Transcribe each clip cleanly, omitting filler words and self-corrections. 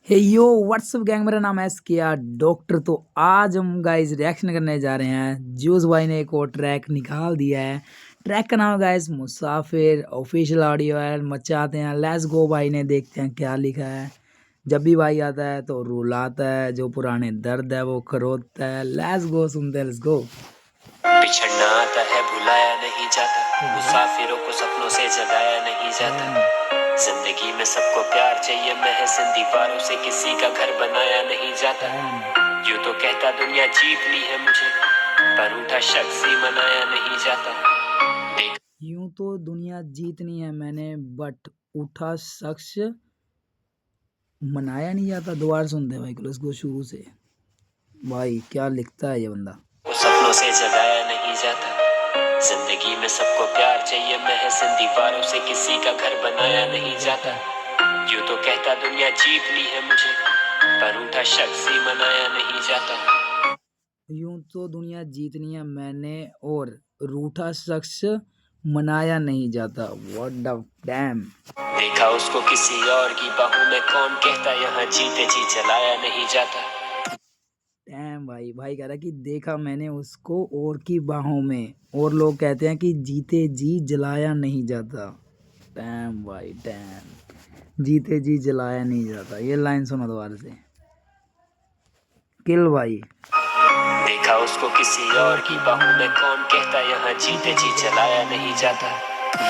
हे यो WhatsApp gang, मेरा नाम है एसकेआर डॉक्टर। तो आज हम गाइस रिएक्शन करने जा रहे हैं। जूस भाई ने एक और ट्रैक निकाल दिया है। ट्रैक का नाम है गाइस मुसाफिर। ऑफिशियल ऑडियो है। मचाते हैं, लेट्स गो भाई ने, देखते हैं क्या लिखा है। जब भी भाई आता है तो रुलाता है, जो पुराने दर्द है वो खरोदता है। लेट्स गो, सुनते हैं, लेट्स गो। बिछड़ना आता है, भुलाया नहीं जाता, मुसाफिरों को सपनों से जगाया नहीं जाता। जिंदगी में सबको प्यार चाहिए, महज इन दीवारों से किसी का घर बनाया नहीं जाता। यूं तो कहता दुनिया जीतनी है मुझे, पर उठा शख्स ही मनाया नहीं जाता। यूं तो दुनिया जीतनी है मैंने, बट उठा शख्स मनाया नहीं जाता। दोबारा सुनते हैं भाई को, इसको शुरू से। भाई क्या लिखता है ये बंदा। सपनों से जगाया नहीं जाता। जिंदगी में सबको प्यार चाहिए, महज इन दीवारों से किसी का घर बनाया नहीं जाता। यूं तो कहता दुनिया जीतनी है मुझे, पर उठा शख्स ही मनाया नहीं जाता। यूं तो दुनिया जीतनी है मैंने, और रूठा शख्स मनाया नहीं जाता। What the dam. देखा उसको किसी और की बाहों में, कौन कहता यहाँ जीते जी जलाया नहीं जाता। डैम भाई कह रहा है कि देखा मैंने उसको और की बाहों में, और लोग कहते हैं कि जीते जी जलाया नहीं जाता। डैम भाई डैम, जीते जी जलाया नहीं जाता। ये लाइन सुनो दोबारा से। किल भाई। देखा उसको किसी और की बाहों में, कौन कहता यहाँ जीते जी जलाया नहीं जाता।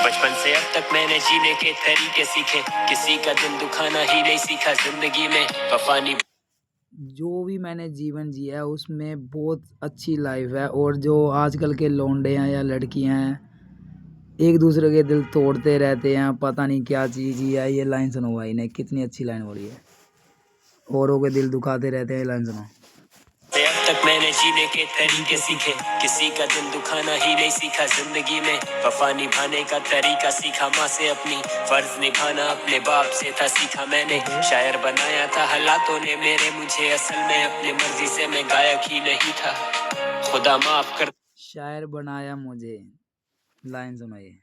बचपन से अब तक मैंने जीने के तरीके सीखे, किसी का दिल दुखाना ही नहीं सीखा। जिंदगी में वफा नहीं, जो भी मैंने जीवन जिया है उसमें बहुत अच्छी लाइफ है। और जो आजकल के लौंडे हैं या लड़कियां हैं, एक दूसरे के दिल तोड़ते रहते हैं, पता नहीं क्या चीज़ ही है। ये लाइन सुनो भाई ने, कितनी अच्छी लाइन बोली है। औरों के दिल दुखाते रहते हैं। ये लाइन सुनो। अब तक मैंने जीने के तरीके सीखे, किसी का दिल दुखाना ही नहीं सीखा। जिंदगी में वफा निभाने का तरीका सीखा। माँ से अपनी फर्ज निभाना अपने बाप से था सीखा मैंने। शायर बनाया था हालातों ने मेरे मुझे, असल में अपनी मर्जी से मैं गायक ही नहीं था। खुदा माफ कर। शायर बनाया मुझे, लाइन सुनो ये।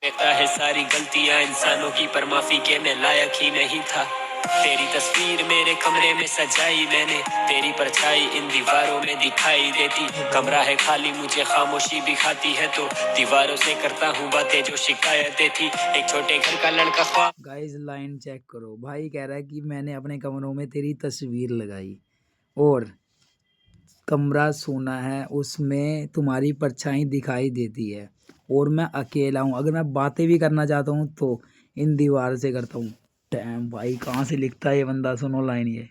कहता है सारी गलतियां इंसानों की, पर माफी के मैं लायक ही नहीं था। तेरी तस्वीर मेरे कमरे में सजाई मैंने, तेरी परछाई इन दीवारों में दिखाई देती। कमरा है खाली, मुझे खामोशी भी खाती है, तो दीवारों से करता हूँ बातें जो शिकायतें थी। एक छोटे घर का लड़का ख्वाब। गाइस लाइन चेक करो। भाई कह रहा है कि मैंने अपने कमरों में तेरी तस्वीर लगाई, और कमरा सोना है, उसमें तुम्हारी परछाई दिखाई देती है, और मैं अकेला हूँ। अगर मैं बातें भी करना चाहता हूँ तो इन दीवार से करता हूँ। डैम भाई, कहाँ से लिखता है ये बंदा। सुनो लाइन ये।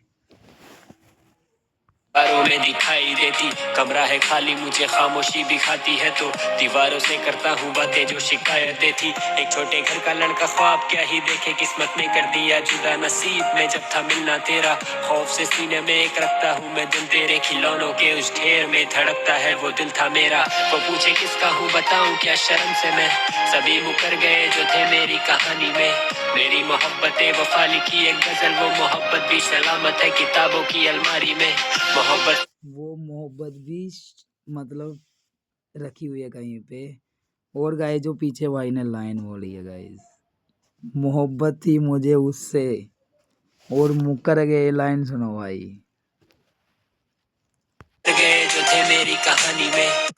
दीवारों में दिखाई देती, कमरा है खाली, मुझे खामोशी भी खाती है, तो दीवारों से करता हूँ बातें जो शिकायतें थी। एक छोटे घर का लड़का ख्वाब क्या ही देखे, किस्मत ने कर दिया जुदा नसीब में जब था मिलना तेरा। खौफ से सीने में एक रखता हूँ मैं दिल, तेरे खिलौनों के उस ढेर में धड़कता है वो दिल था मेरा। वो पूछे किसका हूँ बताऊँ क्या शर्म से मैं, सभी मुकर गए जो थे मेरी कहानी में। मेरी मोहब्बतें वफा लिखी एक गजल, वो मोहब्बत भी सलामत है किताबों की अलमारी में। मोहब्बत वो मोहब्बत भी मतलब रखी हुई है कहीं पे। और गाइस जो पीछे भाई ने लाइन बोली है गाइस, मोहब्बत थी मुझे उससे और मुकर गए। लाइन सुनो भाई। गए जो थे मेरी कहानी में।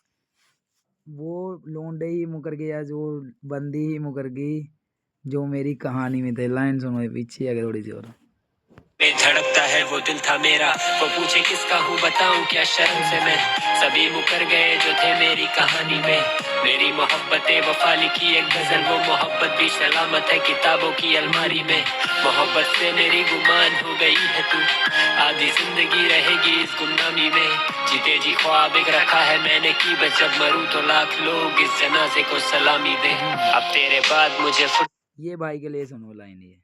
वो लौंडे ही मुकर गया, जो बंदी ही मुकर गई जो मेरी कहानी में थे। लाइन सुनो ये पीछे अगर थोड़ी सी और। में धड़कता है वो दिल था मेरा। वो पूछे किसका हूँ बताऊं क्या शर्म से मैं, सभी मुकर गए जो थे मेरी कहानी में। मेरी मोहब्बतें वफा लिखी एक गजल, वो मोहब्बत भी सलामत है किताबों की अलमारी में। मोहब्बत से मेरी गुमान हो गई है तू, आधी जिंदगी रहेगी इस गुमनामी में। जीते जी ख्वाब एक रखा है मैंने कि बस जब मरूं तो लाख लोग इस जनाजे को सलामी दे। अब तेरे बाद मुझे ये भाई के लिए सुनो लाइन ये।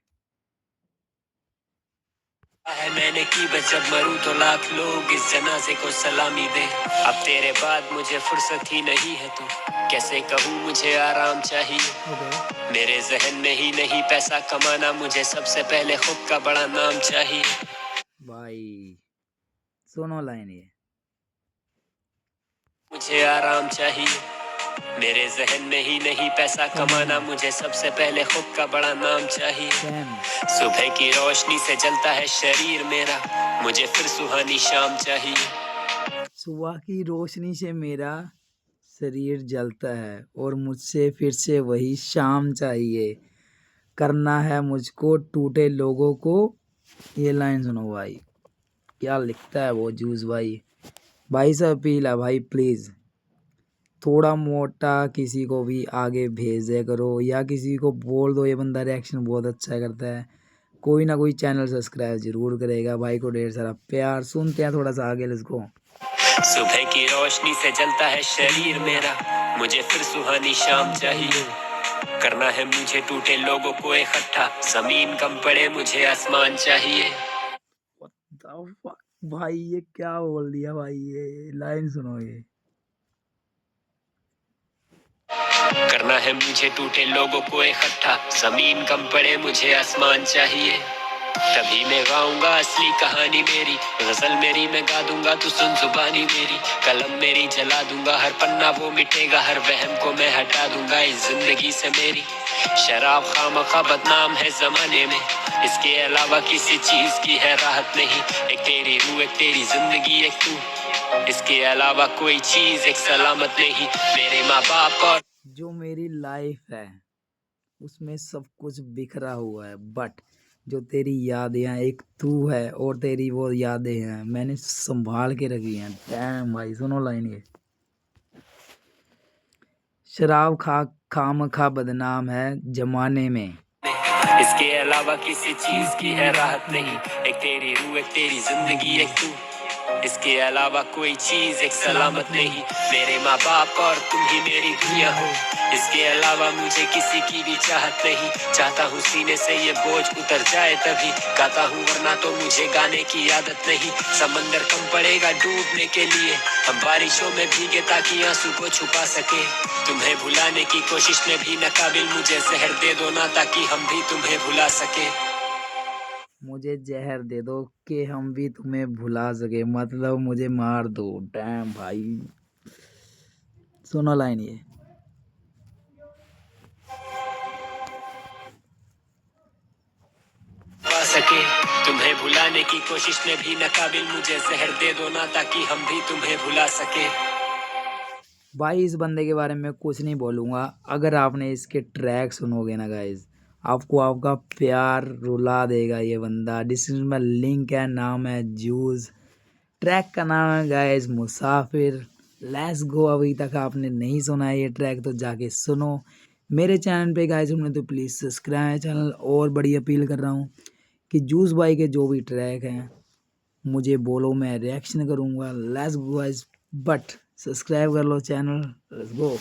है मैंने की बस जब मरूं तो लाख लोग इस जनाजे को सलामी दे। अब तेरे बाद मुझे फुर्सत ही नहीं है, तो कैसे कहूँ मुझे आराम चाहिए। मेरे जहन में ही नहीं पैसा कमाना, मुझे सबसे पहले खुद का बड़ा नाम चाहिए। भाई सुनो लाइन ये। मुझे आराम चाहिए, मेरे जहन में ही नहीं पैसा कमाना, मुझे सबसे पहले खुद का बड़ा नाम चाहिए। डैम। सुबह की रोशनी से जलता है शरीर मेरा, मुझे फिर सुहानी शाम चाहिए। सुबह की रोशनी से मेरा शरीर जलता है और मुझसे फिर से वही शाम चाहिए। करना है मुझको टूटे लोगों को। ये लाइन सुनो भाई, क्या लिखता है वो जूस भाई। भाई से अपील है भाई, प्लीज़ थोड़ा मोटा किसी को भी आगे भेज दे करो, या किसी को बोल दो ये बंदा रिएक्शन बहुत अच्छा करता है। कोई ना कोई चैनल सब्सक्राइब जरूर करेगा। भाई को ढेर सारा प्यार। सुनते हैं थोड़ा सा आगे, लेट्स गो। सुबह की रोशनी से जलता है शरीर मेरा, मुझे फिर सुहानी शाम चाहिए। करना है मुझे टूटे लोगों को इकट्ठा, जमीन कम पड़े मुझे आसमान चाहिए। What the fuck? भाई ये क्या बोल दिया भाई, ये लाइन सुनो ये। करना है मुझे टूटे लोगों को इकट्ठा, जमीन कम पड़े मुझे आसमान चाहिए। तभी मैं गाऊंगा असली कहानी मेरी, गजल मेरी मैं गा दूंगा तू सुन जुबानी मेरी। कलम मेरी जला दूंगा, हर पन्ना वो मिटेगा, हर वहम को मैं हटा दूंगा इस जिंदगी से मेरी। शराब खामखा बदनाम है जमाने में, इसके अलावा किसी चीज की है राहत नहीं। एक तेरी रूह, एक तेरी जिंदगी, एक तू, इसके अलावा कोई चीज एक सलामत नहीं। मेरे माँ बाप और जो मेरी लाइफ है उसमें सब कुछ बिखरा हुआ है, बट जो तेरी यादें हैं, एक तू है और तेरी वो यादें हैं मैंने संभाल के रखी हैं। डैम भाई सुनो लाइन ये। शराब खाम खा बदनाम है जमाने में, इसके अलावा किसी चीज की है राहत नहीं। एक तेरी रूह, एक तेरी जिंदगी, एक तू, इसके अलावा कोई चीज एक सलामत नहीं। मेरे माँ बाप और तुम ही मेरी दुनिया हो, इसके अलावा मुझे किसी की भी चाहत नहीं। चाहता हूँ सीने से ये बोझ उतर जाए तभी गाता हूँ, वरना तो मुझे गाने की आदत नहीं। समंदर कम पड़ेगा डूबने के लिए, हम बारिशों में भीगे ताकि आंसू को छुपा सके। तुम्हें भुलाने की कोशिश में भी नाकाबिल, मुझे जहर दे दो ना ताकि हम भी तुम्हें भुला सके। मुझे जहर दे दो कि हम भी तुम्हें भुला सके, मतलब मुझे मार दो। डैम भाई सुनो लाइन ये। पा सके, तुम्हें भुलाने की कोशिश में भी नाकाबिल, मुझे जहर दे दो ना ताकि हम भी तुम्हें भुला सके। भाई इस बंदे के बारे में कुछ नहीं बोलूँगा, अगर आपने इसके ट्रैक सुनोगे ना गाइज, आपको आपका प्यार रुला देगा ये बंदा। डिस्क्रिप्शन में लिंक है, नाम है जूस, ट्रैक का नाम है गाइज मुसाफिर। Let's go. अभी तक आपने नहीं सुना है ये ट्रैक तो जाके सुनो। मेरे चैनल पे गाइज हमने तो प्लीज़ सब्सक्राइब चैनल, और बड़ी अपील कर रहा हूँ कि जूस भाई के जो भी ट्रैक हैं मुझे बोलो, मैं रिएक्शन करूँगा। Let's go guys, but subscribe कर लो चैनल। Let's go.